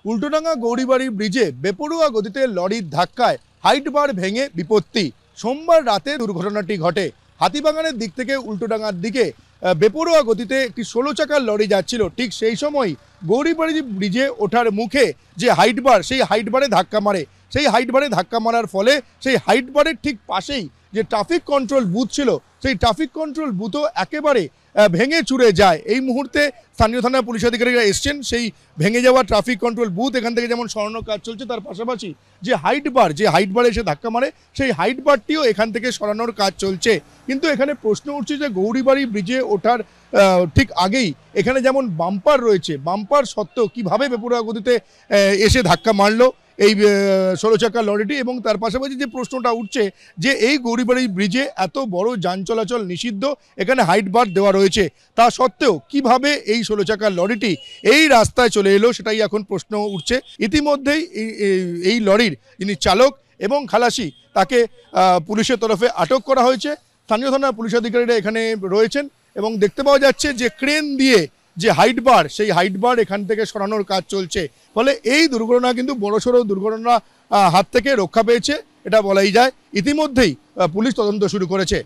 উল্টোডাঙ্গা গৌরীবাড়ি ব্রিজে বেপরোয়া গতিতে লরির ধাক্কায় হাইট বার ভেঙে বিপত্তি। সোমবার রাতে দুর্ঘটনাটি ঘটে। হাতিবাগানের দিক থেকে উল্টোডাঙ্গার দিকে বেপরোয়া গতিতে একটি 16 চাকার লরি যাচ্ছিল। ঠিক সেই সময় গৌরীবাড়ি ব্রিজে ওঠার মুখে যে হাইট বার, সেই হাইট বারে ধাক্কা মারে। সেই হাইট বারে ধাক্কা মারার ফলে সেই হাইট বারের ঠিক পাশেই যে ট্রাফিক কন্ট্রোল বুথ ছিল, সেই ট্রাফিক কন্ট্রোল বুথও একেবারে ভেঙে চুরে যায়। এই মুহূর্তে স্থানীয় থানার পুলিশ আধিকারিকরা এসছেন সেই ভেঙে যাওয়া ট্রাফিক কন্ট্রোল বুথ। এখান থেকে যেমন সরানোর কাজ চলছে, তার পাশাপাশি যে হাইট বারে এসে ধাক্কা মারে, সেই হাইট বারটিও এখান থেকে সরানোর কাজ চলছে। কিন্তু এখানে প্রশ্ন উঠছে যে গৌরীবাড়ি ব্রিজে ওঠার ঠিক আগেই এখানে যেমন বাম্পার রয়েছে, বাম্পার সত্ত্বেও কীভাবে বেপরোয়া গতিতে এসে ধাক্কা মারলো এই 16 চাকার লরিটি। এবং তার পাশাপাশি যে প্রশ্নটা উঠছে যে এই গৌরীবাড়ি ব্রিজে এত বড় যান চলাচল নিষিদ্ধ, এখানে হাইট বার দেওয়া রয়েছে, তা সত্ত্বেও কিভাবে এই 16 চাকার লরিটি এই রাস্তায় চলে এলো, সেটাই এখন প্রশ্ন উঠছে। ইতিমধ্যেই এই লরির যিনি চালক এবং খালাসি, তাকে পুলিশের তরফে আটক করা হয়েছে। স্থানীয় থানার পুলিশ আধিকারিকরা এখানে রয়েছেন এবং দেখতে পাওয়া যাচ্ছে যে ক্রেন দিয়ে যে হাইট বার, সেই হাইট বার এখান থেকে সরানোর কাজ চলছে। ফলে এই দুর্ঘটনা কিন্তু বড়সড় দুর্ঘটনা হাত থেকে রক্ষা পেয়েছে, এটা বলাই যায়। ইতিমধ্যেই পুলিশ তদন্ত শুরু করেছে।